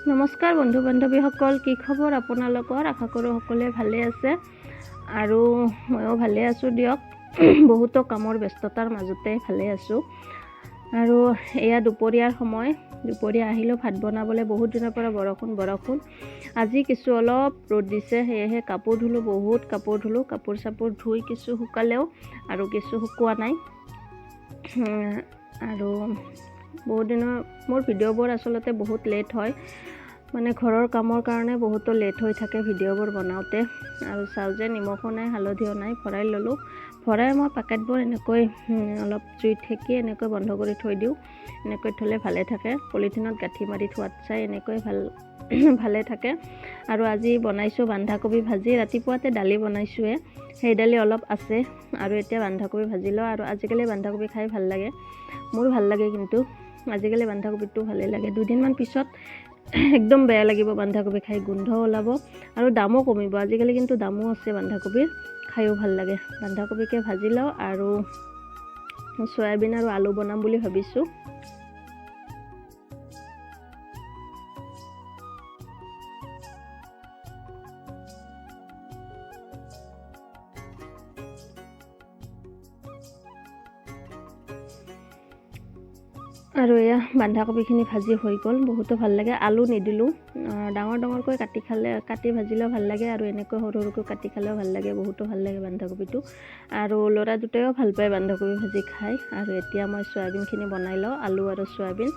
নমস্কাৰ বন্ধু বান্ধৱীসকল, কি খবৰ আপোনালোকৰ? আশা কৰোঁ সকলোৱে ভালে আছে আৰু ময়ো ভালে আছোঁ দিয়ক। বহুতো কামৰ ব্যস্ততাৰ মাজতে ভালে আছোঁ। আৰু এয়া দুপৰীয়াৰ সময়, দুপৰীয়া আহিলোঁ ভাত বনাবলৈ। বহুত দিনৰ পৰা বৰষুণ আজি কিছু অলপ ৰ'দ দিছে, সেয়েহে কাপোৰ ধুলোঁ, বহুত কাপোৰ ধুলোঁ। কাপোৰ চাপোৰ ধুই কিছু শুকালেও আৰু কিছু শুকোৱা নাই। আৰু বহুত দিনৰ মোৰ ভিডিঅ'বোৰ আচলতে বহুত লেট হয়, মানে ঘৰৰ কামৰ কাৰণে বহুতো লেট হৈ থাকে ভিডিঅ'বোৰ বনাওঁতে। আৰু চাওঁ যে নিমখো নাই, হালধিও নাই। ভৰাই ল'লোঁ। ভৰাই মই পেকেটবোৰ এনেকৈ অলপ জুইত সেকি এনেকৈ বন্ধ কৰি থৈ দিওঁ। এনেকৈ থ'লে ভালে থাকে, পলিথিনত গাঁঠি মাৰি থোৱাত চাই এনেকৈ ভালে থাকে। আৰু আজি বনাইছোঁ বন্ধাকবি ভাজি। ৰাতিপুৱাতে দালি বনাইছোঁৱে, সেই দালি অলপ আছে আৰু এতিয়া বন্ধাকবি ভাজি লওঁ। আৰু আজিকালি বন্ধাকবি খাই ভাল লাগে, মোৰ ভাল লাগে, কিন্তু আজিকালি বন্ধাকবিটো ভালেই লাগে। দুদিনমান পিছত একদম বেয়া লাগিব বন্ধাকবি খাই, গোন্ধ ওলাব আৰু দামো কমিব। আজিকালি কিন্তু দামো আছে বন্ধাকবিৰ, খায়ো ভাল লাগে। বন্ধাকবিকে ভাজি লওঁ আৰু চয়াবিন আৰু আলু বনাম বুলি ভাবিছোঁ। আৰু এয়া বন্ধাকবিখিনি ভাজি হৈ গ'ল, বহুতো ভাল লাগে। আলু নিদিলোঁ, ডাঙৰ ডাঙৰকৈ কাটি ভাজিলেও ভাল লাগে আৰু এনেকৈ সৰু সৰুকৈ কাটি খালেও ভাল লাগে, বহুতো ভাল লাগে বন্ধাকবিটো। আৰু ল'ৰা দুটাইও ভাল পায় বন্ধাকবি ভাজি খাই। আৰু এতিয়া মই চয়াবিনখিনি বনাই লওঁ, আলু আৰু চয়াবিন।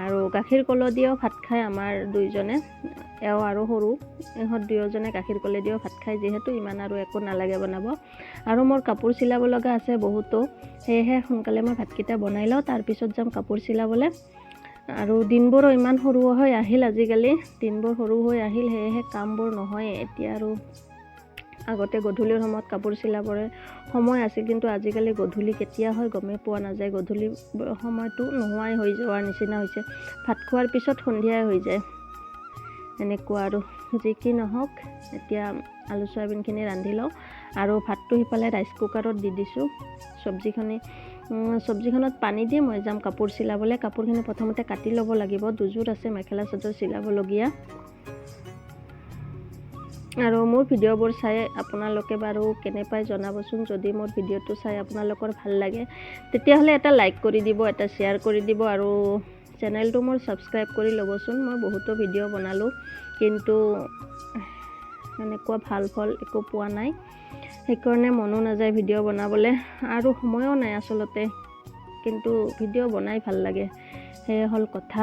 আৰু গাখীৰ কলৰ দিও ভাত খায় আমাৰ দুইজনে, এওঁ আৰু সৰু, ইহঁত দুয়োজনে গাখীৰ কলে দিও ভাত খায়, যিহেতু ইমান আৰু একো নালাগে বনাব। আৰু মোৰ কাপোৰ চিলাব লগা আছে বহুতো, সেয়েহে সোনকালে মই ভাতকেইটা বনাই লওঁ, তাৰপিছত যাম কাপোৰ চিলাবলৈ। আৰু দিনবোৰো ইমান সৰু হৈ আহিল, আজিকালি দিনবোৰ সৰু হৈ আহিল, সেয়েহে কামবোৰ নহয় এতিয়া। আৰু আগতে গধূলিৰ সময়ত কাপোৰ চিলাবলৈ সময় আছিল, কিন্তু আজিকালি গধূলি কেতিয়া হয় গমেই পোৱা নাযায়। গধূলি সময়টো নোহোৱাই হৈ যোৱাৰ নিচিনা হৈছে, ভাত খোৱাৰ পিছত সন্ধিয়াই হৈ যায় এনেকুৱা। আৰু যি কি নহওক, এতিয়া আলু চয়াবিনখিনি ৰান্ধি লওঁ আৰু ভাতটো সিফালে ৰাইচ কুকাৰত দি দিছোঁ। চব্জিখনত পানী দি মই যাম কাপোৰ চিলাবলৈ। কাপোৰখিনি প্ৰথমতে কাটি ল'ব লাগিব, দুযোৰ আছে মেখেলা চাদৰ চিলাবলগীয়া। আৰু মোৰ ভিডিঅ'বোৰ চাই আপোনালোকে বাৰু কেনে পায় জনাবচোন। যদি মোৰ ভিডিঅ'টো চাই আপোনালোকৰ ভাল লাগে তেতিয়াহ'লে এটা লাইক কৰি দিব, এটা শ্বেয়াৰ কৰি দিব আৰু চেনেলটো মোৰ ছাবস্ক্ৰাইব কৰি ল'বচোন। মই বহুতো ভিডিঅ' বনালোঁ, কিন্তু এনেকুৱা ভাল ফল একো পোৱা নাই, সেইকাৰণে মনো নাযায় ভিডিঅ' বনাবলৈ আৰু সময়ো নাই আচলতে, কিন্তু ভিডিঅ' বনাই ভাল লাগে, সেয়ে হ'ল কথা।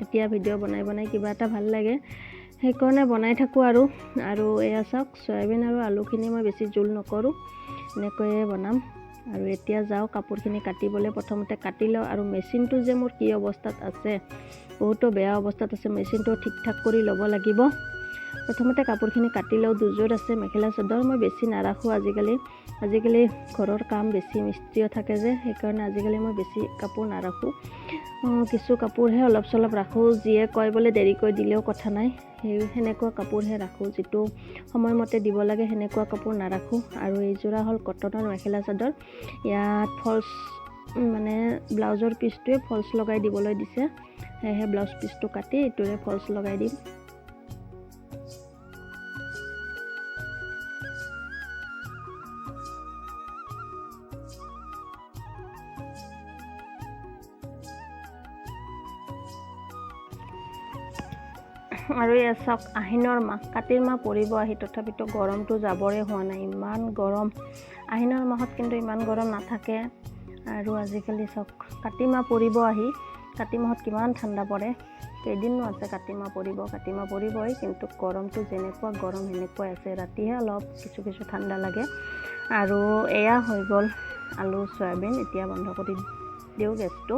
এতিয়া ভিডিঅ' বনাই কিবা এটা ভাল লাগে, সেইকাৰণে বনাই থাকোঁ। আৰু এয়া চাওক, চয়াবিন আৰু আলুখিনি মই বেছি জোল নকৰোঁ, এনেকৈয়ে বনাম। আৰু এতিয়া যাওঁ কাপোৰখিনি কাটিবলৈ। প্ৰথমতে কাটি লওঁ। আৰু মেচিনটো যে মোৰ কি অৱস্থাত আছে, বহুতো বেয়া অৱস্থাত আছে, মেচিনটো ঠিক ঠাক কৰি ল'ব লাগিব। প্ৰথমতে কাপোৰখিনি কাটি লওঁ, দুযোৰ আছে মেখেলা চাদৰ, মই বেছি নাৰাখোঁ আজিকালি ঘৰৰ কাম বেছি, মিস্ত্ৰীও থাকে যে, সেইকাৰণে আজিকালি মই বেছি কাপোৰ নাৰাখোঁ। কিছু কাপোৰহে অলপ চলপ ৰাখোঁ, যিয়ে কয় বোলে দেৰিকৈ দিলেও কথা নাই, সেনেকুৱা কাপোৰহে ৰাখোঁ, যিটো সময়মতে দিব লাগে সেনেকুৱা কাপোৰ নাৰাখোঁ। আৰু এইযোৰা হ'ল কটনৰ মেখেলা চাদৰ, ইয়াত ফলছ মানে ব্লাউজৰ পিচটোৱে ফলছ লগাই দিবলৈ দিছে, সেয়েহে ব্লাউজ পিচটো কাটি এইটোৰে ফলছ লগাই দিম। আৰু এয়া চাওক, আহিনৰ মাহ, কাতিৰ মাহ পৰিব আহি, তথাপিতো গৰমটো যাবৰে হোৱা নাই, ইমান গৰম। আহিনৰ মাহত কিন্তু ইমান গৰম নাথাকে। আৰু আজিকালি চাওক, কাতি মাহ পৰিব আহি, কাতি মাহত কিমান ঠাণ্ডা পৰে, কেইদিননো আছে কাতি মাহ পৰিবই, কিন্তু গৰমটো যেনেকুৱা গৰম সেনেকুৱাই আছে। ৰাতিহে অলপ কিছু ঠাণ্ডা লাগে। আৰু এয়া হৈ গ'ল আলু চয়াবিন, এতিয়া বন্ধ কৰি দিওঁ গেছটো।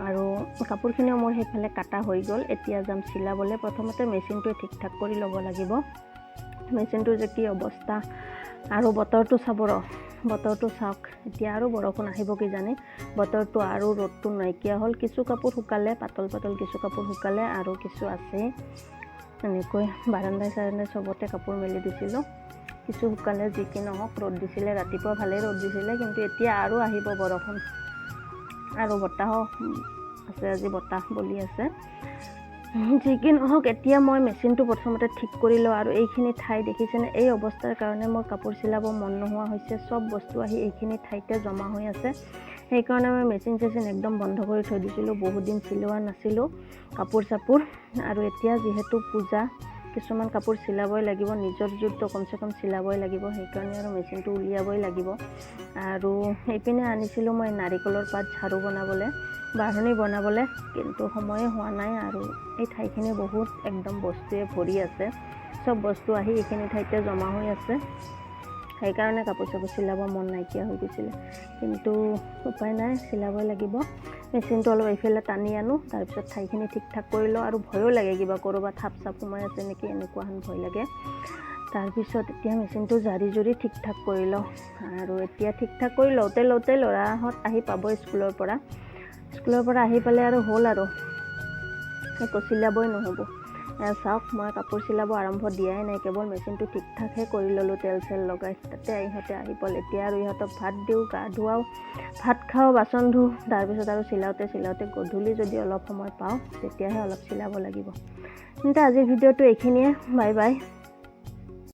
আৰু কাপোৰখিনিও মোৰ সেইফালে কাটা হৈ গ'ল, এতিয়া যাম চিলাবলৈ। প্ৰথমতে মেচিনটোৱে ঠিক ঠাক কৰি ল'ব লাগিব, মেচিনটোৰ যে কি অৱস্থা। আৰু বতৰটো চাব, বতৰটো চাওক, এতিয়া আৰু বৰষুণ আহিব কিজানি, বতৰটো আৰু ৰ'দটো নাইকিয়া হ'ল। কিছু কাপোৰ শুকালে, পাতল কিছু কাপোৰ শুকালে, আৰু কিছু আছেই। এনেকৈ বাৰান্দাই চবতে কাপোৰ মেলি দিছিলোঁ, কিছু শুকালে। যি কি নহওক, ৰ'দ দিছিলে ৰাতিপুৱা, ভালেই ৰ'দ দিছিলে, কিন্তু এতিয়া আৰু আহিব বৰষুণ। আৰু বতাহো আছে, আজি বতাহ বলি আছে। যি কি নহওক এতিয়া মই মেচিনটো প্ৰথমতে ঠিক কৰি লওঁ আৰু এইখিনি ঠাই দেখিছেনে এই অৱস্থাৰ কাৰণে মোৰ কাপোৰ চিলাব মন নোহোৱা হৈছে সব বস্তু আহি এইখিনি ঠাইতে জমা হৈ আছে সেইকাৰণে মই মেচিন একদম বন্ধ কৰি থৈ দিছিলোঁ বহুত দিন চিলোৱা নাছিলোঁ কাপোৰ চাপোৰ আৰু এতিয়া যিহেতু পূজা কিছুমান কাপোৰ চিলাবই লাগিব নিজৰ জোৰটো কমসে কম চিলাবই লাগিব সেইকাৰণে আৰু মেচিনটো উলিয়াবই লাগিব আৰু এইপিনে আনিছিলোঁ মই নাৰিকলৰ পাত ঝাৰু বনাবলৈ বাঢ়নি বনাবলৈ কিন্তু সময়ে হোৱা নাই আৰু এই ঠাইখিনি বহুত একদম বস্তুৱে ভৰি আছে সব বস্তু আহি এইখিনি ঠাইতে জমা হৈ আছে সেইকাৰণে কাপোৰ চাপোৰ চিলাব মন নাইকিয়া হৈ গৈছিলে কিন্তু উপায় নাই চিলাবই লাগিব মেচিনটো অলপ এইফালে টানি আনো তাৰপিছত ঠাইখিনি ঠিক ঠাক কৰি লওঁ আৰু ভয়ো লাগে কিবা ক'ৰবাত থাপ চাপ সোমাই আছে নেকি এনেকুৱাখন ভয় লাগে তাৰপিছত এতিয়া মেচিনটো জাৰি জুৰি ঠিক ঠাক কৰি লওঁ আৰু এতিয়া ঠিক ঠাক কৰি লওঁতে ল'ৰাহঁত আহি পাব স্কুলৰ পৰা আহি পালে আৰু হ'ল আৰু একো চিলাবই নহ'ব চাওক মই কাপোৰ চিলাব আৰম্ভ দিয়াই নাই কেৱল মেচিনটো ঠিক ঠাকহে কৰি ল'লোঁ তেল চেল লগাই তাতে ইহঁতে আহি পালে এতিয়া আৰু ইহঁতক ভাত দিওঁ গা ধুৱাওঁ ভাত খাওঁ বাচন ধুওঁ তাৰপিছত আৰু চিলাওঁতে গধূলি যদি অলপ সময় পাওঁ তেতিয়াহে অলপ চিলাব লাগিব কিন্তু আজিৰ ভিডিঅ'টো এইখিনিয়ে বাই বাই